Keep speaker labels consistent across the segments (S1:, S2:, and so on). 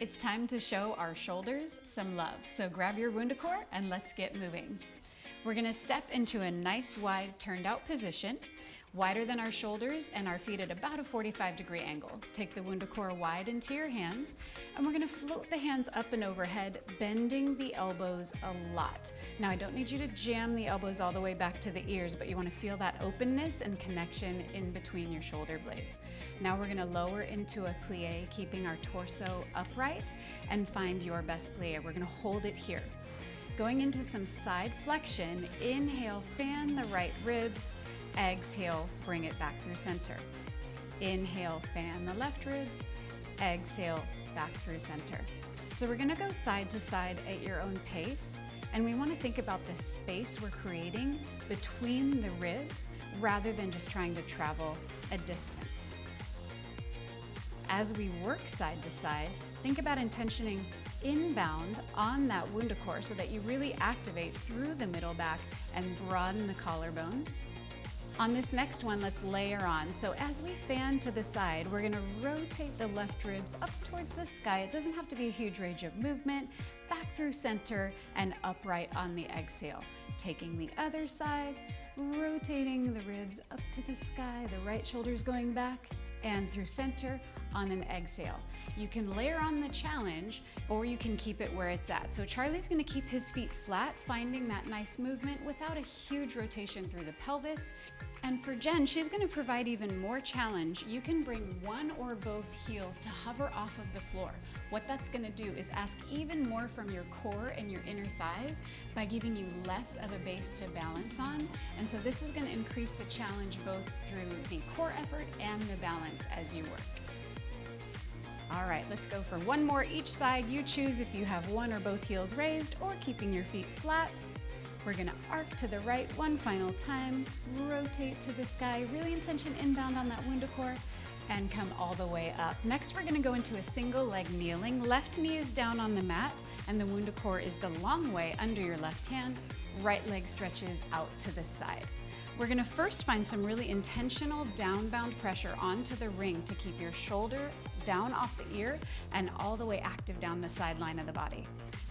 S1: It's time to show our shoulders some love. So grab your WundaCore and let's get moving. We're gonna step into a nice wide turned out position, wider than our shoulders and our feet at about a 45-degree angle. Take the WundaCore wide into your hands, and we're gonna float the hands up and overhead, bending the elbows a lot. Now, I don't need you to jam the elbows all the way back to the ears, but you wanna feel that openness and connection in between your shoulder blades. Now we're gonna lower into a plie, keeping our torso upright, and find your best plie. We're gonna hold it here. Going into some side flexion, inhale, fan the right ribs, exhale, bring it back through center. Inhale, fan the left ribs, exhale, back through center. So we're gonna go side to side at your own pace, and we wanna think about the space we're creating between the ribs rather than just trying to travel a distance. As we work side to side, think about intentioning inbound on that WundaCore so that you really activate through the middle back and broaden the collarbones. On this next one, let's layer on. So as we fan to the side, we're gonna rotate the left ribs up towards the sky. It doesn't have to be a huge range of movement. Back through center and upright on the exhale. Taking the other side, rotating the ribs up to the sky, the right shoulder's going back and through center on an exhale. You can layer on the challenge, or you can keep it where it's at. So Charlie's gonna keep his feet flat, finding that nice movement without a huge rotation through the pelvis. And for Jen, she's gonna provide even more challenge. You can bring one or both heels to hover off of the floor. What that's gonna do is ask even more from your core and your inner thighs by giving you less of a base to balance on. And so this is gonna increase the challenge both through the core effort and the balance as you work. All right, let's go for one more each side. You choose if you have one or both heels raised or keeping your feet flat. We're gonna arc to the right one final time, rotate to the sky, really intention inbound on that WundaCore, and come all the way up. Next, we're gonna go into a single leg kneeling. Left knee is down on the mat, and the WundaCore is the long way under your left hand. Right leg stretches out to the side. We're gonna first find some really intentional downbound pressure onto the ring to keep your shoulder down off the ear and all the way active down the sideline of the body.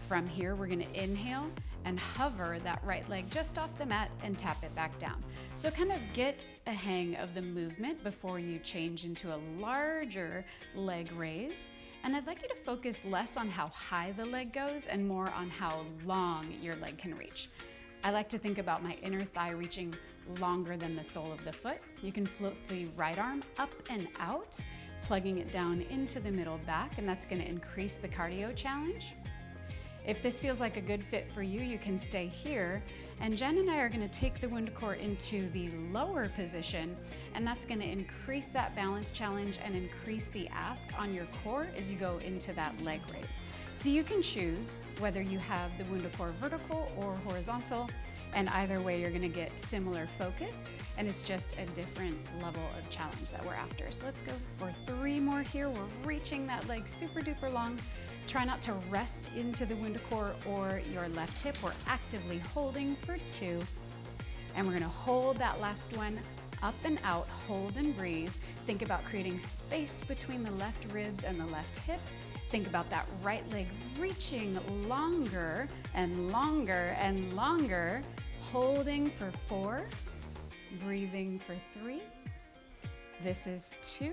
S1: From here, we're gonna inhale and hover that right leg just off the mat and tap it back down. So kind of get a hang of the movement before you change into a larger leg raise. And I'd like you to focus less on how high the leg goes and more on how long your leg can reach. I like to think about my inner thigh reaching longer than the sole of the foot. You can float the right arm up and out, plugging it down into the middle back, and that's gonna increase the cardio challenge. If this feels like a good fit for you, you can stay here. And Jen and I are gonna take the WundaCore into the lower position, and that's gonna increase that balance challenge and increase the ask on your core as you go into that leg raise. So you can choose whether you have the WundaCore vertical or horizontal, and either way you're gonna get similar focus, and it's just a different level of challenge that we're after. So let's go for 3 more here. We're reaching that leg super duper long. Try not to rest into the WundaCore or your left hip. We're actively holding for 2. And we're gonna hold that last one up and out, hold and breathe. Think about creating space between the left ribs and the left hip. Think about that right leg reaching longer and longer and longer. Holding for 4, breathing for 3. This is 2.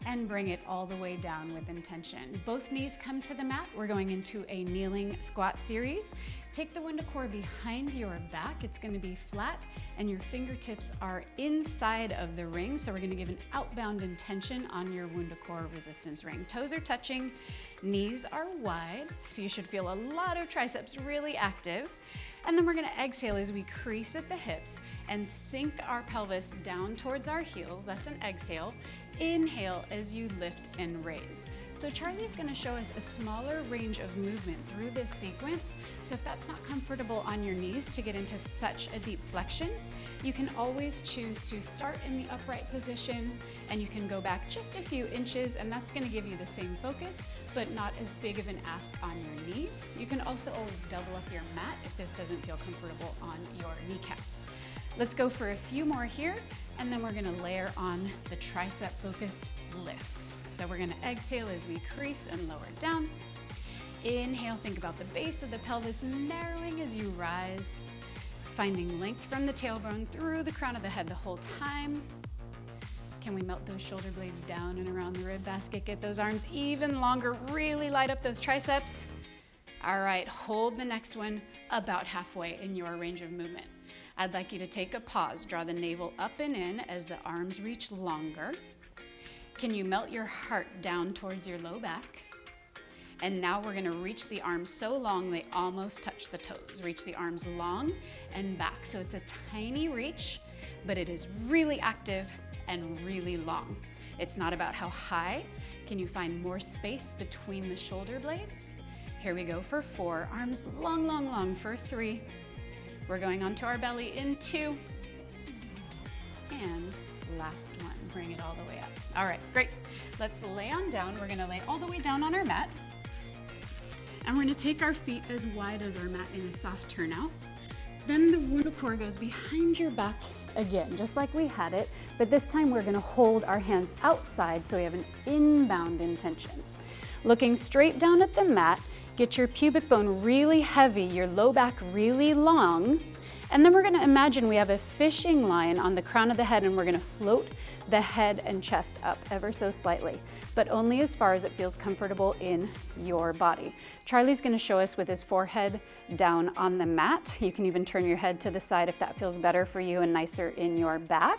S1: And bring it all the way down with intention. Both knees come to the mat. We're going into a kneeling squat series. Take the WundaCore behind your back. It's gonna be flat, and your fingertips are inside of the ring. So we're gonna give an outbound intention on your WundaCore Resistance Ring. Toes are touching, knees are wide. So you should feel a lot of triceps really active. And then we're gonna exhale as we crease at the hips and sink our pelvis down towards our heels. That's an exhale. Inhale as you lift and raise. So Charlie's gonna show us a smaller range of movement through this sequence. So if that's not comfortable on your knees to get into such a deep flexion, you can always choose to start in the upright position, and you can go back just a few inches, and that's gonna give you the same focus, but not as big of an ask on your knees. You can also always double up your mat if this doesn't feel comfortable on your kneecaps. Let's go for a few more here, and then we're gonna layer on the tricep focused lifts. So we're gonna exhale as as we crease and lower down. Inhale, think about the base of the pelvis narrowing as you rise, finding length from the tailbone through the crown of the head the whole time. Can we melt those shoulder blades down and around the rib basket? Get those arms even longer, really light up those triceps. All right, hold the next one about halfway in your range of movement. I'd like you to take a pause, draw the navel up and in as the arms reach longer. Can you melt your heart down towards your low back? And now we're gonna reach the arms so long they almost touch the toes. Reach the arms long and back. So it's a tiny reach, but it is really active and really long. It's not about how high. Can you find more space between the shoulder blades? Here we go for 4. Arms long, long, long for 3. We're going onto our belly in 2. And last one, bring it all the way up. All right, great. Let's lay on down. We're gonna lay all the way down on our mat. And we're gonna take our feet as wide as our mat in a soft turnout. Then the WundaCore goes behind your back again, just like we had it, but this time we're gonna hold our hands outside so we have an inbound intention. Looking straight down at the mat, get your pubic bone really heavy, your low back really long, and then we're gonna imagine we have a fishing line on the crown of the head and we're gonna float the head and chest up ever so slightly, but only as far as it feels comfortable in your body. Charlie's gonna show us with his forehead down on the mat. You can even turn your head to the side if that feels better for you and nicer in your back.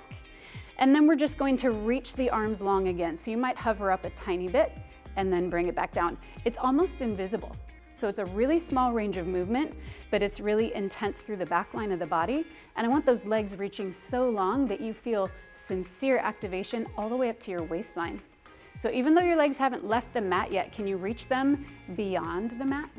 S1: And then we're just going to reach the arms long again. So you might hover up a tiny bit and then bring it back down. It's almost invisible. So it's a really small range of movement, but it's really intense through the back line of the body. And I want those legs reaching so long that you feel sincere activation all the way up to your waistline. So even though your legs haven't left the mat yet, can you reach them beyond the mat?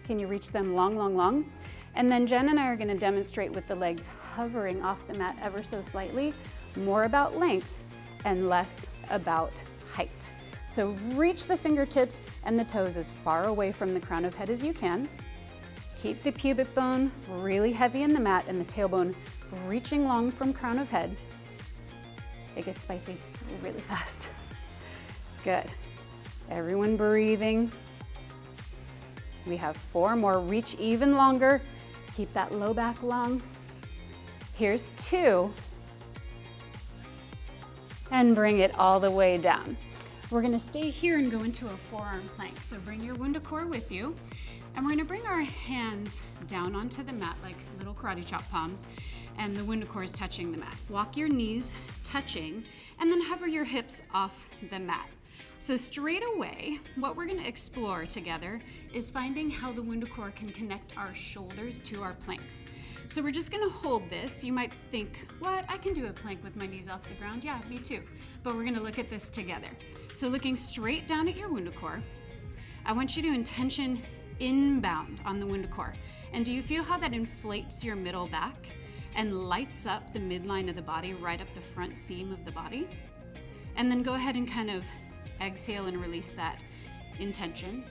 S1: Can you reach them long, long, long? And then Jen and I are gonna demonstrate with the legs hovering off the mat ever so slightly, more about length and less about height. So reach the fingertips and the toes as far away from the crown of head as you can. Keep the pubic bone really heavy in the mat and the tailbone reaching long from crown of head. It gets spicy really fast. Good. Everyone breathing. We have 4 more. Reach even longer. Keep that low back long. Here's 2. And bring it all the way down. We're gonna stay here and go into a forearm plank. So bring your WundaCore with you. And we're gonna bring our hands down onto the mat like little karate chop palms. And the WundaCore is touching the mat. Walk your knees touching and then hover your hips off the mat. So straight away, what we're gonna explore together is finding how the WundaCore can connect our shoulders to our planks. So we're just gonna hold this. You might think, what? I can do a plank with my knees off the ground. Yeah, me too. But we're gonna look at this together. So looking straight down at your WundaCore, I want you to intention inbound on the WundaCore. And do you feel how that inflates your middle back and lights up the midline of the body, right up the front seam of the body? And then go ahead and kind of exhale and release that intention.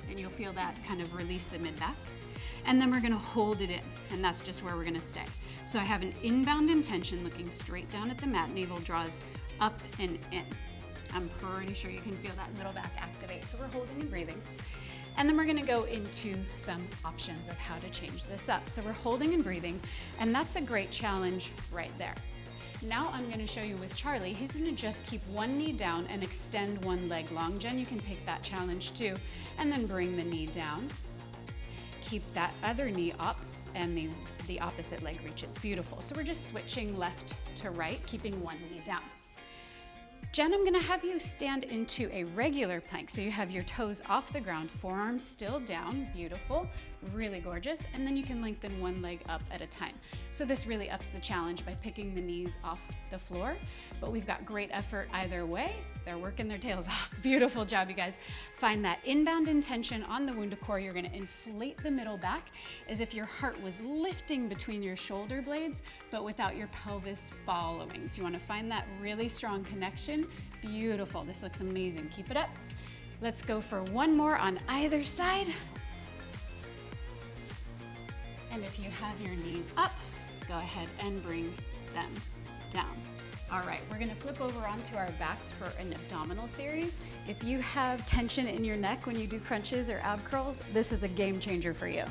S1: And you'll feel that kind of release the mid-back. And then we're gonna hold it in, and that's just where we're gonna stay. So I have an inbound intention looking straight down at the mat, navel draws up and in. I'm pretty sure you can feel that middle back activate. So we're holding and breathing. And then we're gonna go into some options of how to change this up. So we're holding and breathing, and that's a great challenge right there. Now I'm gonna show you with Charlie. He's gonna just keep one knee down and extend one leg long. Jen, you can take that challenge too. And then bring the knee down. Keep that other knee up and the opposite leg reaches. Beautiful. So we're just switching left to right, keeping one knee down. Jen, I'm gonna have you stand into a regular plank. So you have your toes off the ground, forearms still down, beautiful, really gorgeous. And then you can lengthen one leg up at a time. So this really ups the challenge by picking the knees off the floor, but we've got great effort either way. They're working their tails off. Beautiful job, you guys. Find that inbound intention on the WundaCore. You're gonna inflate the middle back as if your heart was lifting between your shoulder blades, but without your pelvis following. So you wanna find that really strong connection. Beautiful, this looks amazing. Keep it up. Let's go for one more on either side. And if you have your knees up, go ahead and bring them down. All right, we're gonna flip over onto our backs for an abdominal series. If you have tension in your neck when you do crunches or ab curls, this is a game changer for you.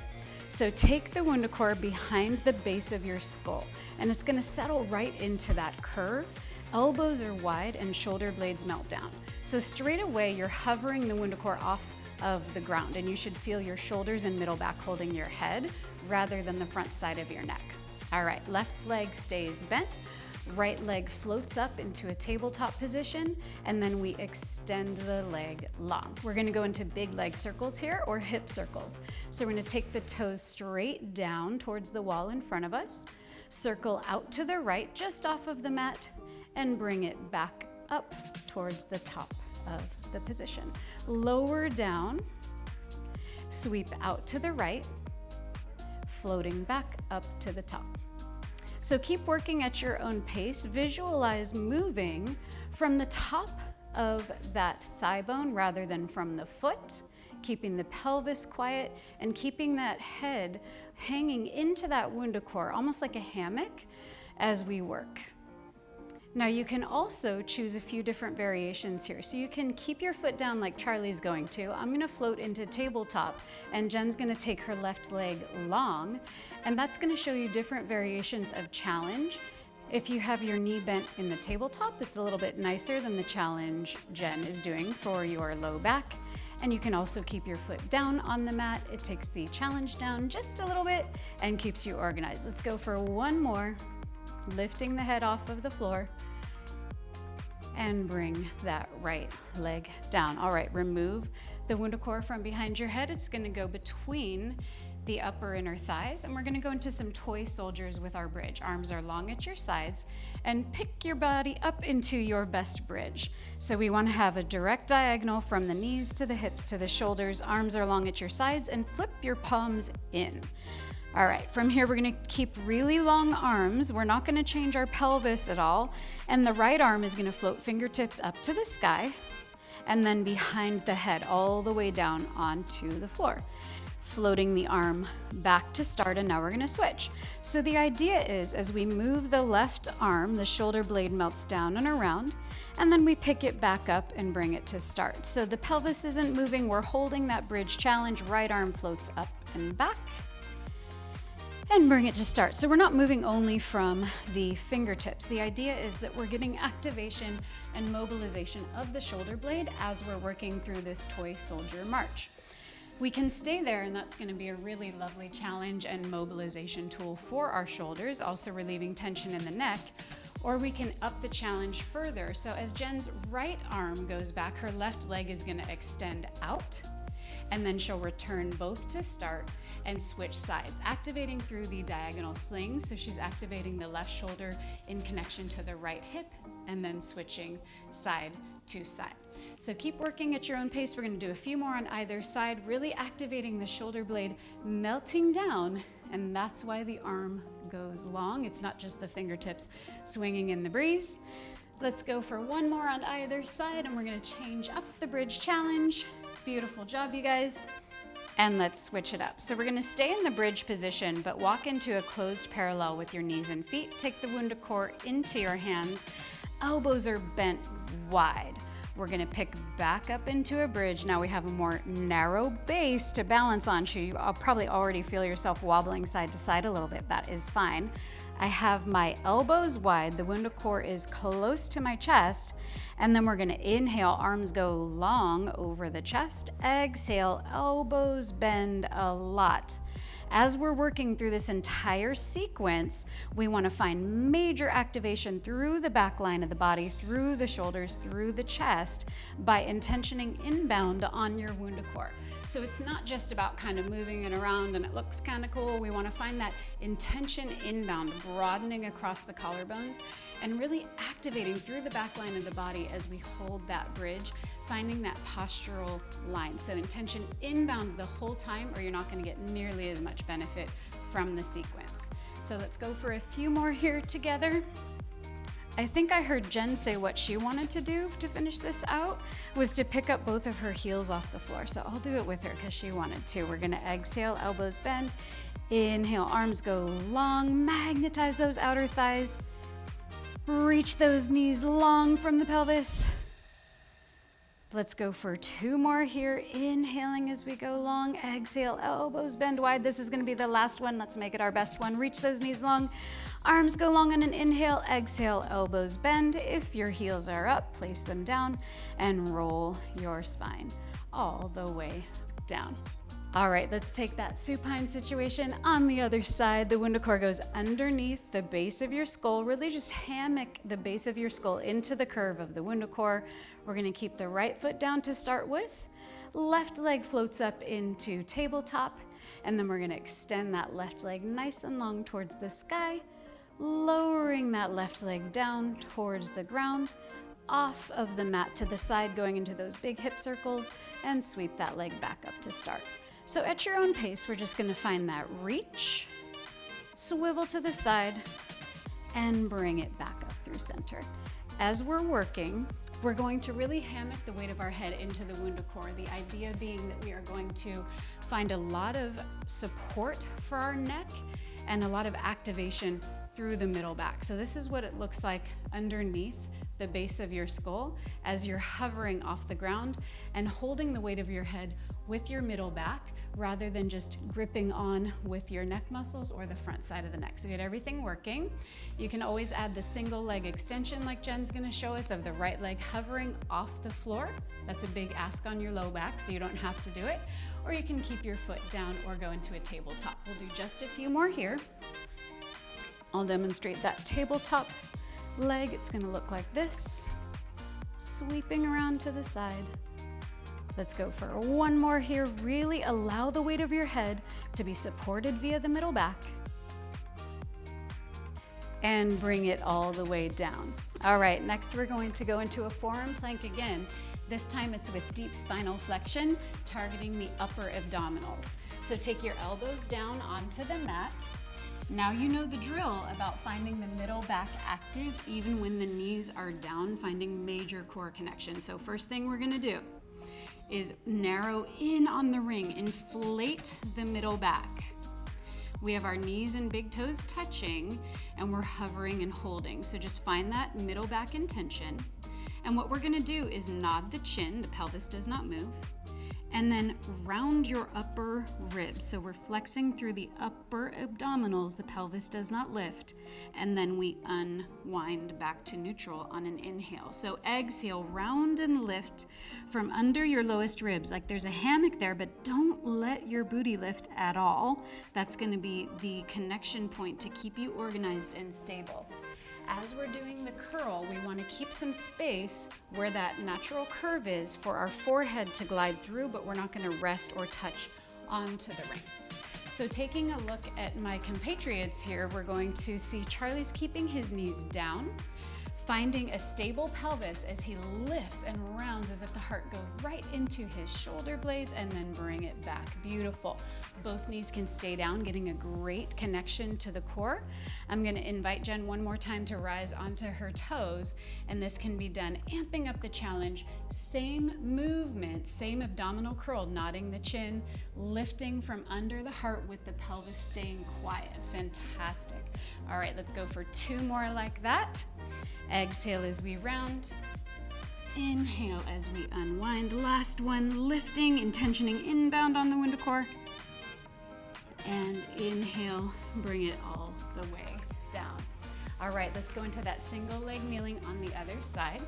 S1: So take the WundaCore behind the base of your skull, and it's gonna settle right into that curve. Elbows are wide and shoulder blades melt down. So straight away, you're hovering the WundaCore off of the ground, and you should feel your shoulders and middle back holding your head rather than the front side of your neck. All right, left leg stays bent. Right leg floats up into a tabletop position, and then we extend the leg long. We're gonna go into big leg circles here, or hip circles. So we're gonna take the toes straight down towards the wall in front of us, circle out to the right, just off of the mat, and bring it back up towards the top of the position. Lower down, sweep out to the right, floating back up to the top. So keep working at your own pace. Visualize moving from the top of that thigh bone rather than from the foot, keeping the pelvis quiet and keeping that head hanging into that WundaCore, almost like a hammock as we work. Now you can also choose a few different variations here. So you can keep your foot down like Charlie's going to. I'm gonna float into tabletop, and Jen's gonna take her left leg long, and that's gonna show you different variations of challenge. If you have your knee bent in the tabletop, it's a little bit nicer than the challenge Jen is doing for your low back. And you can also keep your foot down on the mat. It takes the challenge down just a little bit and keeps you organized. Let's go for one more. Lifting the head off of the floor and bring that right leg down. All right, remove the WundaCore from behind your head. It's gonna go between the upper inner thighs, and we're gonna go into some toy soldiers with our bridge. Arms are long at your sides, and pick your body up into your best bridge. So we wanna have a direct diagonal from the knees to the hips to the shoulders. Arms are long at your sides, and flip your palms in. All right, from here, we're gonna keep really long arms. We're not gonna change our pelvis at all. And the right arm is gonna float fingertips up to the sky and then behind the head all the way down onto the floor. Floating the arm back to start, and now we're gonna switch. So the idea is, as we move the left arm, the shoulder blade melts down and around, and then we pick it back up and bring it to start. So the pelvis isn't moving, we're holding that bridge challenge. Right arm floats up and back, and bring it to start. So we're not moving only from the fingertips. The idea is that we're getting activation and mobilization of the shoulder blade as we're working through this toy soldier march. We can stay there, and that's gonna be a really lovely challenge and mobilization tool for our shoulders, also relieving tension in the neck, or we can up the challenge further. So as Jen's right arm goes back, her left leg is gonna extend out, and then she'll return both to start and switch sides, activating through the diagonal slings. So she's activating the left shoulder in connection to the right hip, and then switching side to side. So keep working at your own pace. We're gonna do a few more on either side, really activating the shoulder blade, melting down, and that's why the arm goes long. It's not just the fingertips swinging in the breeze. Let's go for one more on either side, and we're gonna change up the bridge challenge. Beautiful job, you guys. And let's switch it up. So we're gonna stay in the bridge position, but walk into a closed parallel with your knees and feet. Take the WundaCore into your hands. Elbows are bent wide. We're gonna pick back up into a bridge. Now we have a more narrow base to balance on. You'll probably already feel yourself wobbling side to side a little bit. That is fine. I have my elbows wide. The WundaCore is close to my chest. And then we're gonna inhale, arms go long over the chest. Exhale, elbows bend a lot. As we're working through this entire sequence, we want to find major activation through the back line of the body, through the shoulders, through the chest, by intentioning inbound on your WundaCore. So it's not just about kind of moving it around and it looks kind of cool. We want to find that intention inbound, broadening across the collarbones, and really activating through the back line of the body as we hold that bridge, finding that postural line. So intention inbound the whole time, or you're not going to get nearly as much benefit from the sequence. So let's go for a few more here together. I think I heard Jen say what she wanted to do to finish this out was to pick up both of her heels off the floor. So I'll do it with her because she wanted to. We're going to exhale, elbows bend. Inhale, arms go long, magnetize those outer thighs. Reach those knees long from the pelvis. Let's go for 2 more here. Inhaling as we go long. Exhale, elbows bend wide. This is going to be the last one. Let's make it our best one. Reach those knees long. Arms go long on an inhale. Exhale, elbows bend. If your heels are up, place them down and roll your spine all the way down. All right, let's take that supine situation on the other side. The WundaCore goes underneath the base of your skull. Really just hammock the base of your skull into the curve of the WundaCore. We're gonna keep the right foot down to start with. Left leg floats up into tabletop, and then we're gonna extend that left leg nice and long towards the sky, lowering that left leg down towards the ground, off of the mat to the side, going into those big hip circles, and sweep that leg back up to start. So at your own pace, we're just gonna find that reach, swivel to the side, and bring it back up through center. As we're working, we're going to really hammock the weight of our head into the WundaCore. The idea being that we are going to find a lot of support for our neck and a lot of activation through the middle back. So this is what it looks like underneath the base of your skull as you're hovering off the ground and holding the weight of your head with your middle back rather than just gripping on with your neck muscles or the front side of the neck. So get everything working. You can always add the single leg extension like Jen's gonna show us of the right leg hovering off the floor. That's a big ask on your low back, so you don't have to do it. Or you can keep your foot down or go into a tabletop. We'll do just a few more here. I'll demonstrate that tabletop leg. It's gonna look like this, sweeping around to the side. Let's go for 1 more here. Really allow the weight of your head to be supported via the middle back and bring it all the way down. All right, next we're going to go into a forearm plank again. This time it's with deep spinal flexion, targeting the upper abdominals. So take your elbows down onto the mat. Now you know the drill about finding the middle back active even when the knees are down, finding major core connection. So first thing we're gonna do is narrow in on the ring, inflate the middle back. We have our knees and big toes touching and we're hovering and holding. So just find that middle back in tension. And what we're gonna do is nod the chin, the pelvis does not move, and then round your upper ribs. So we're flexing through the upper abdominals, the pelvis does not lift, and then we unwind back to neutral on an inhale. So exhale, round and lift from under your lowest ribs. Like there's a hammock there, but don't let your booty lift at all. That's gonna be the connection point to keep you organized and stable. As we're doing the curl, we want to keep some space where that natural curve is for our forehead to glide through, but we're not going to rest or touch onto the ring. So taking a look at my compatriots here, we're going to see Charlie's keeping his knees down, finding a stable pelvis as he lifts and rounds as if the heart goes right into his shoulder blades and then bring it back. Beautiful. Both knees can stay down, getting a great connection to the core. I'm going to invite Jen one more time to rise onto her toes, and this can be done amping up the challenge. Same movement, same abdominal curl, nodding the chin, lifting from under the heart with the pelvis staying quiet. Fantastic. All right, let's go for 2 more like that. Exhale as we round. Inhale as we unwind. Last one, lifting, intentioning inbound on the WundaCore. And inhale, bring it all the way down. All right, let's go into that single leg kneeling on the other side.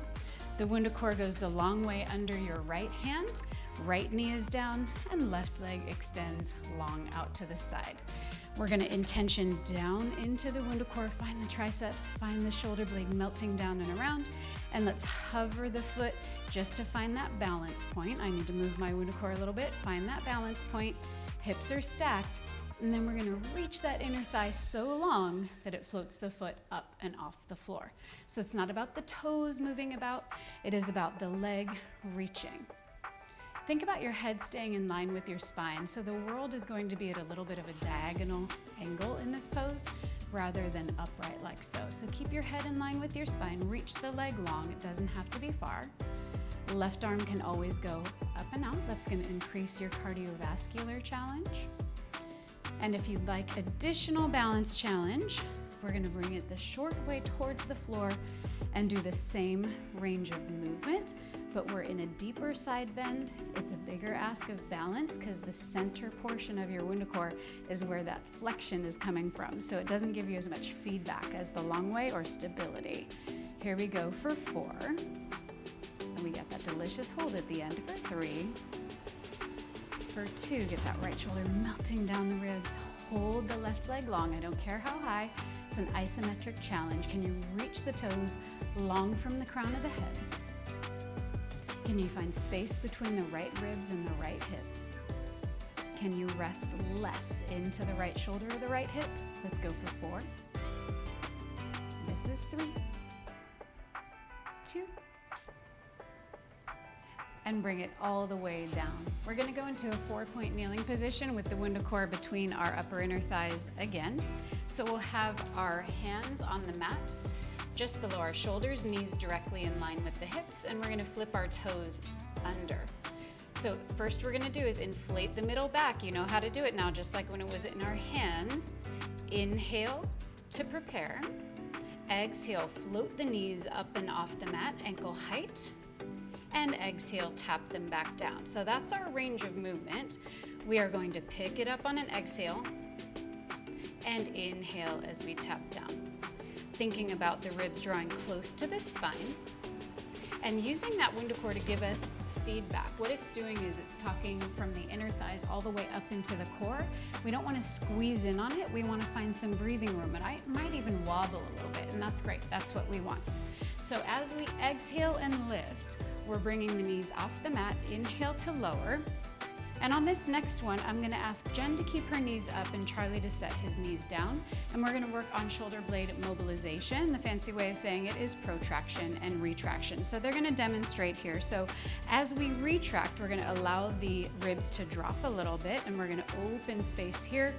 S1: The WundaCore goes the long way under your right hand. Right knee is down and left leg extends long out to the side. We're gonna intention down into the WundaCore, find the triceps, find the shoulder blade melting down and around, and let's hover the foot just to find that balance point. I need to move my WundaCore a little bit, find that balance point, hips are stacked, and then we're gonna reach that inner thigh so long that it floats the foot up and off the floor. So it's not about the toes moving about, it is about the leg reaching. Think about your head staying in line with your spine. So the world is going to be at a little bit of a diagonal angle in this pose rather than upright like so. So keep your head in line with your spine, reach the leg long, it doesn't have to be far. Left arm can always go up and out. That's gonna increase your cardiovascular challenge. And if you'd like additional balance challenge, We're gonna bring it the short way towards the floor and do the same range of movement, but we're in a deeper side bend. It's a bigger ask of balance because the center portion of your WundaCore is where that flexion is coming from. So it doesn't give you as much feedback as the long way or stability. Here we go for 4. And we get that delicious hold at the end for 3. For 2, get that right shoulder melting down the ribs. Hold the left leg long. I don't care how high. It's an isometric challenge. Can you reach the toes long from the crown of the head? Can you find space between the right ribs and the right hip? Can you rest less into the right shoulder or the right hip? Let's go for 4. This is 3, 2, and bring it all the way down. We're gonna go into a 4-point kneeling position with the WundaCore between our upper inner thighs again. So we'll have our hands on the mat just below our shoulders, knees directly in line with the hips, and we're gonna flip our toes under. So first we're gonna do is inflate the middle back. You know how to do it now, just like when it was in our hands. Inhale to prepare. Exhale, float the knees up and off the mat, ankle height. And exhale, tap them back down. So that's our range of movement. We are going to pick it up on an exhale and inhale as we tap down. Thinking about the ribs drawing close to the spine and using that WundaCore to give us feedback. What it's doing is it's talking from the inner thighs all the way up into the core. We don't want to squeeze in on it. We want to find some breathing room, and I might even wobble a little bit, and that's great. That's what we want. So as we exhale and lift, we're bringing the knees off the mat. Inhale to lower. And on this next one, I'm gonna ask Jen to keep her knees up and Charlie to set his knees down. And we're gonna work on shoulder blade mobilization. The fancy way of saying it is protraction and retraction. So they're gonna demonstrate here. So as we retract, we're gonna allow the ribs to drop a little bit, and we're gonna open space here.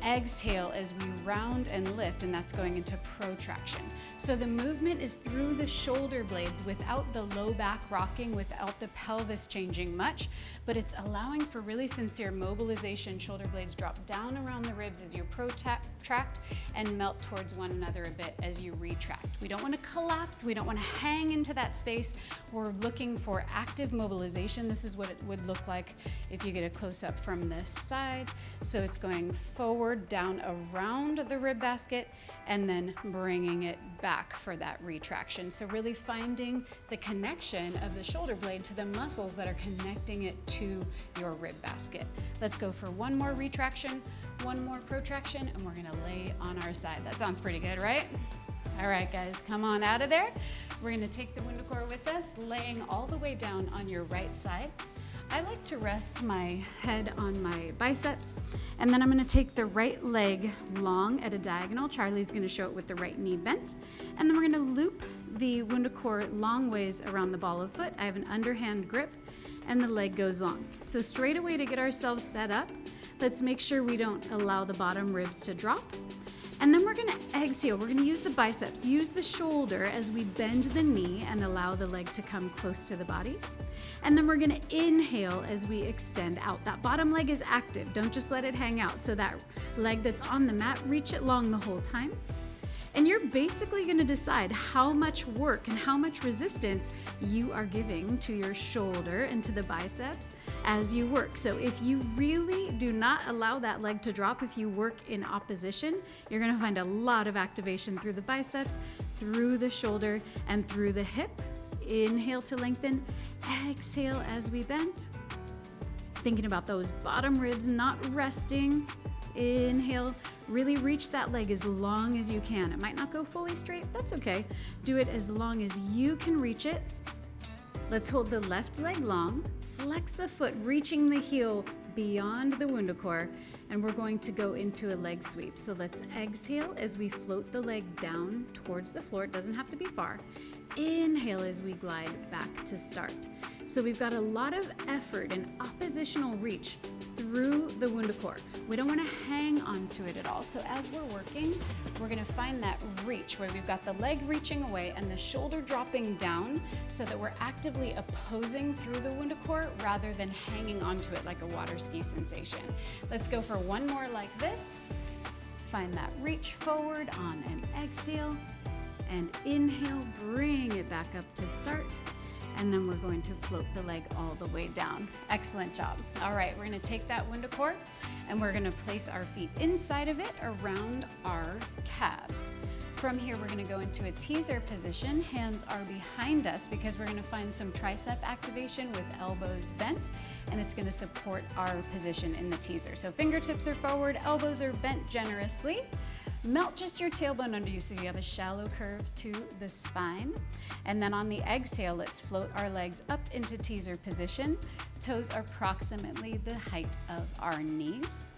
S1: Exhale as we round and lift, and that's going into protraction. So the movement is through the shoulder blades without the low back rocking, without the pelvis changing much, but it's allowing for really sincere mobilization. Shoulder blades drop down around the ribs as you protract and melt towards one another a bit as you retract. We don't want to collapse. We don't want to hang into that space. We're looking for active mobilization. This is what it would look like if you get a close-up from this side. So it's going forward, down around the rib basket, and then bringing it back for that retraction. So really finding the connection of the shoulder blade to the muscles that are connecting it to your rib basket. Let's go for one more retraction, one more protraction, and we're gonna lay on our side. That sounds pretty good, right? All right, guys, come on out of there. We're gonna take the WundaCore with us, laying all the way down on your right side. I like to rest my head on my biceps, and then I'm gonna take the right leg long at a diagonal. Charlie's gonna show it with the right knee bent. And then we're gonna loop the WundaCore long ways around the ball of foot. I have an underhand grip, and the leg goes long. So straight away to get ourselves set up, let's make sure we don't allow the bottom ribs to drop. And then we're gonna exhale. We're gonna use the biceps, use the shoulder as we bend the knee and allow the leg to come close to the body. And then we're gonna inhale as we extend out. That bottom leg is active. Don't just let it hang out. So that leg that's on the mat, reach it long the whole time. And you're basically gonna decide how much work and how much resistance you are giving to your shoulder and to the biceps as you work. So if you really do not allow that leg to drop, if you work in opposition, you're gonna find a lot of activation through the biceps, through the shoulder, and through the hip. Inhale to lengthen, exhale as we bend. Thinking about those bottom ribs not resting. Inhale, really reach that leg as long as you can. It might not go fully straight, that's okay. Do it as long as you can reach it. Let's hold the left leg long, flex the foot, reaching the heel beyond the WundaCore, and we're going to go into a leg sweep. So let's exhale as we float the leg down towards the floor. It doesn't have to be far. Inhale as we glide back to start. So we've got a lot of effort and oppositional reach through the WundaCore. We don't want to hang onto it at all. So as we're working, we're going to find that reach where we've got the leg reaching away and the shoulder dropping down so that we're actively opposing through the WundaCore rather than hanging onto it like a water ski sensation. Let's go for one more like this. find that reach forward on an exhale, and inhale, bring it back up to start. And then we're going to float the leg all the way down. Excellent job. All right, we're gonna take that WundaCore and we're gonna place our feet inside of it around our calves. From here, we're gonna go into a teaser position. Hands are behind us because we're gonna find some tricep activation with elbows bent, and it's gonna support our position in the teaser. So fingertips are forward, elbows are bent generously. Melt just your tailbone under you so you have a shallow curve to the spine. And then on the exhale, let's float our legs up into teaser position. Toes are approximately the height of our knees.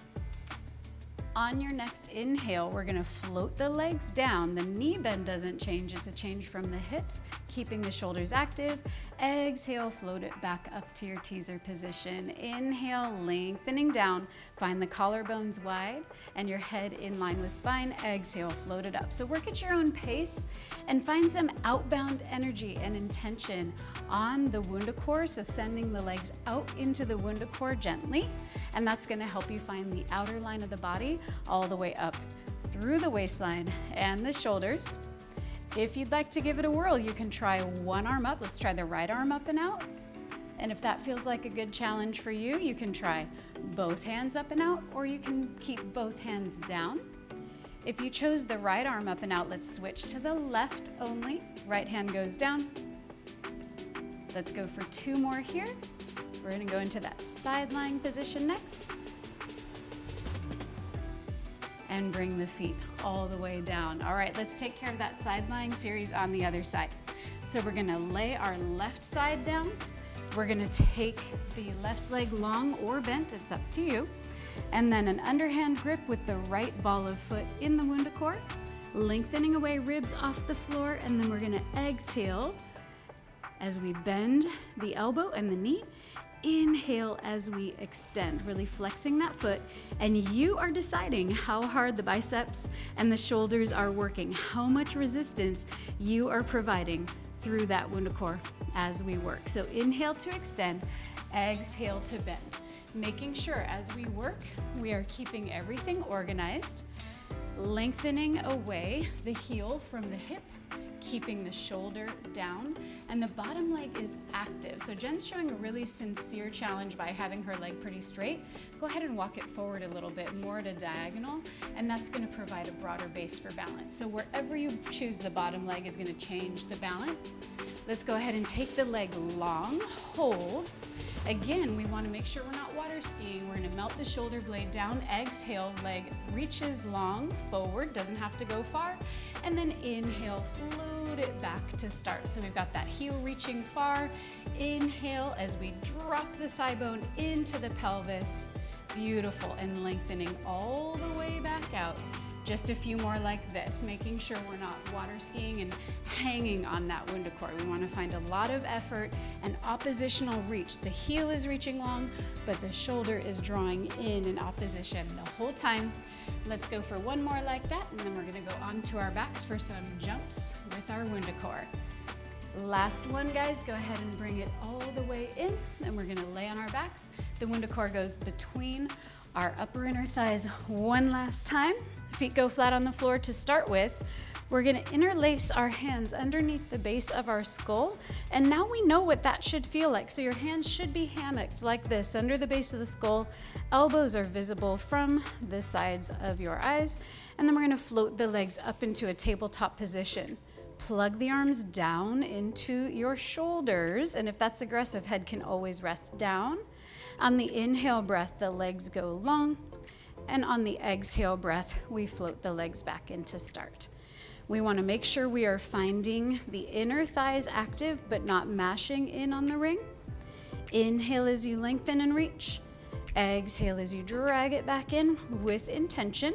S1: On your next inhale, we're gonna float the legs down. The knee bend doesn't change, it's a change from the hips, keeping the shoulders active. Exhale, float it back up to your teaser position. Inhale, lengthening down. Find the collarbones wide and your head in line with spine. Exhale, float it up. So work at your own pace and find some outbound energy and intention on the WundaCore. So sending the legs out into the WundaCore gently, and that's gonna help you find the outer line of the body all the way up through the waistline and the shoulders. If you'd like to give it a whirl, you can try one arm up. Let's try the right arm up and out. And if that feels like a good challenge for you, you can try both hands up and out, or you can keep both hands down. If you chose the right arm up and out, let's switch to the left only. Right hand goes down. Let's go for two more here. We're gonna go into that side lying position next. And bring the feet all the way down. All right, let's take care of that side lying series on the other side. So we're gonna lay our left side down. We're gonna take the left leg long or bent, it's up to you. And then an underhand grip with the right ball of foot in the WundaCore, lengthening away ribs off the floor, and then we're gonna exhale as we bend the elbow and the knee. Inhale as we extend, really flexing that foot, and you are deciding how hard the biceps and the shoulders are working, how much resistance you are providing through that WundaCore as we work. So inhale to extend, exhale to bend. Making sure as we work, we are keeping everything organized, lengthening away the heel from the hip, keeping the shoulder down, and the bottom leg is active. So Jen's showing a really sincere challenge by having her leg pretty straight. Go ahead and walk it forward a little bit, more at a diagonal, and that's gonna provide a broader base for balance. So wherever you choose the bottom leg is gonna change the balance. Let's go ahead and take the leg long, hold. Again, we wanna make sure we're not water skiing. We're gonna melt the shoulder blade down, exhale, leg reaches long, forward, doesn't have to go far, and then inhale, float it back to start. So we've got that heel reaching far. Inhale as we drop the thigh bone into the pelvis. Beautiful, and lengthening all the way back out. Just a few more like this, making sure we're not water skiing and hanging on that WundaCore. We want to find a lot of effort and oppositional reach. The heel is reaching long, but the shoulder is drawing in opposition the whole time. Let's go for one more like that, and then we're gonna go onto our backs for some jumps with our WundaCore. Last one, guys, go ahead and bring it all the way in, and we're gonna lay on our backs. The WundaCore goes between our upper inner thighs one last time. Feet go flat on the floor to start with. We're gonna interlace our hands underneath the base of our skull, and now we know what that should feel like. So your hands should be hammocked like this under the base of the skull. Elbows are visible from the sides of your eyes, and then we're gonna float the legs up into a tabletop position. Plug the arms down into your shoulders, and if that's aggressive, head can always rest down. On the inhale breath, the legs go long, and on the exhale breath, we float the legs back into start. We want to make sure we are finding the inner thighs active but not mashing in on the ring. Inhale as you lengthen and reach. Exhale as you drag it back in with intention.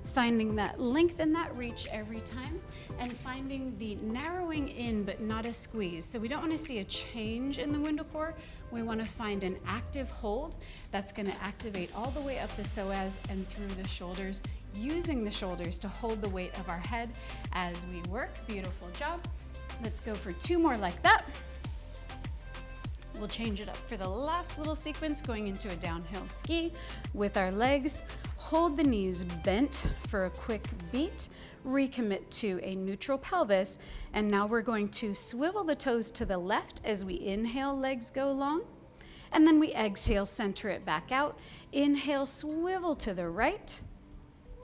S1: Finding that length and that reach every time, and finding the narrowing in but not a squeeze. So we don't want to see a change in the WundaCore. We want to find an active hold that's going to activate all the way up the psoas and through the shoulders, using the shoulders to hold the weight of our head as we work. Beautiful job. Let's go for two more like that. We'll change it up for the last little sequence, going into a downhill ski with our legs. Hold the knees bent for a quick beat, recommit to a neutral pelvis, and now we're going to swivel the toes to the left as we inhale, legs go long, and then we exhale, center it back out. Inhale, swivel to the right,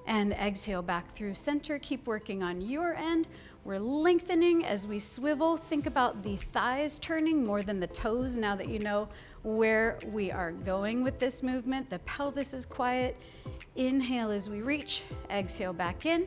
S1: and exhale back through center. Keep working on your end. We're lengthening as we swivel. Think about the thighs turning more than the toes now that you know where we are going with this movement. The pelvis is quiet. Inhale as we reach, exhale back in.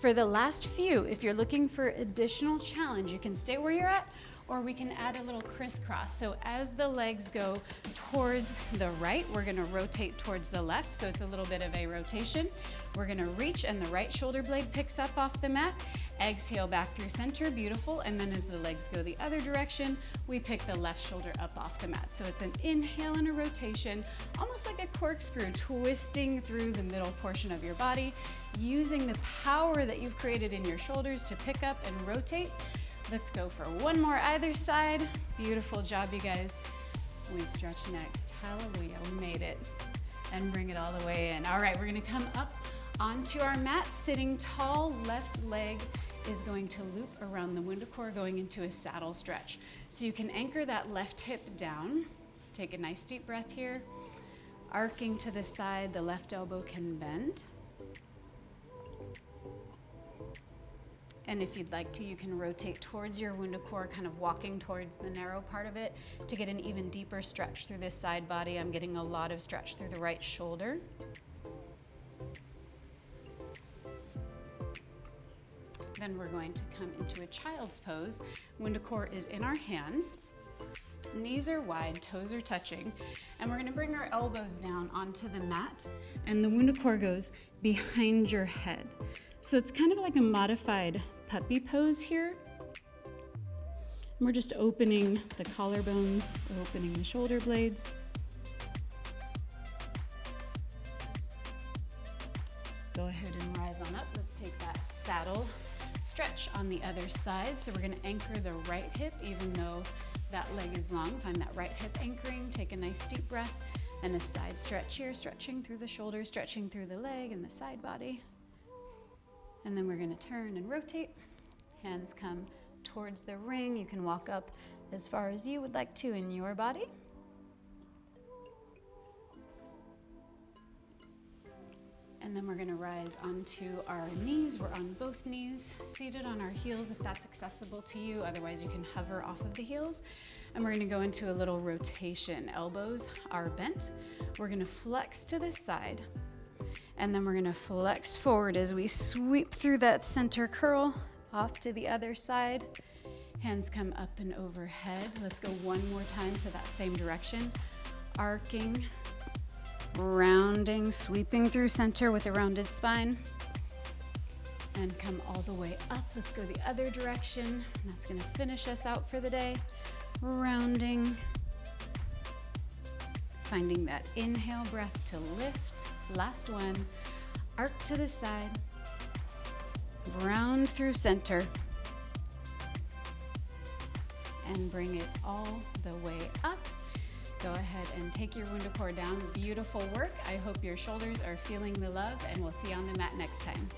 S1: For the last few, if you're looking for additional challenge, you can stay where you're at, or we can add a little crisscross. So as the legs go towards the right, we're gonna rotate towards the left, so it's a little bit of a rotation. We're gonna reach and the right shoulder blade picks up off the mat. Exhale back through center, beautiful. And then as the legs go the other direction, we pick the left shoulder up off the mat. So it's an inhale and a rotation, almost like a corkscrew, twisting through the middle portion of your body, using the power that you've created in your shoulders to pick up and rotate. Let's go for one more either side. Beautiful job, you guys. We stretch next. Hallelujah, we made it. And bring it all the way in. All right, we're gonna come up onto our mat, sitting tall. Left leg is going to loop around the WundaCore, going into a saddle stretch. So you can anchor that left hip down. Take a nice deep breath here. Arcing to the side, the left elbow can bend. And if you'd like to, you can rotate towards your WundaCore, kind of walking towards the narrow part of it to get an even deeper stretch through this side body. I'm getting a lot of stretch through the right shoulder. Then we're going to come into a child's pose. WundaCore is in our hands. Knees are wide, toes are touching, and we're gonna bring our elbows down onto the mat, and the WundaCore goes behind your head. So it's kind of like a modified puppy pose here. And we're just opening the collarbones, opening the shoulder blades. Go ahead and rise on up. Let's take that saddle stretch on the other side. So we're gonna anchor the right hip, even though that leg is long. Find that right hip anchoring. Take a nice deep breath and a side stretch here, stretching through the shoulder, stretching through the leg and the side body. And then we're gonna turn and rotate. Hands come towards the ring. You can walk up as far as you would like to in your body. And then we're gonna rise onto our knees. We're on both knees, seated on our heels if that's accessible to you. Otherwise, you can hover off of the heels. And we're gonna go into a little rotation. Elbows are bent. We're gonna flex to the side. And then we're gonna flex forward as we sweep through that center curl off to the other side. Hands come up and overhead. Let's go one more time to that same direction. Arcing, rounding, sweeping through center with a rounded spine. And come all the way up. Let's go the other direction. That's gonna finish us out for the day. Rounding. Finding that inhale breath to lift. Last one, arc to the side, round through center, and bring it all the way up. Go ahead and take your WundaCore down. Beautiful work. I hope your shoulders are feeling the love, and we'll see you on the mat next time.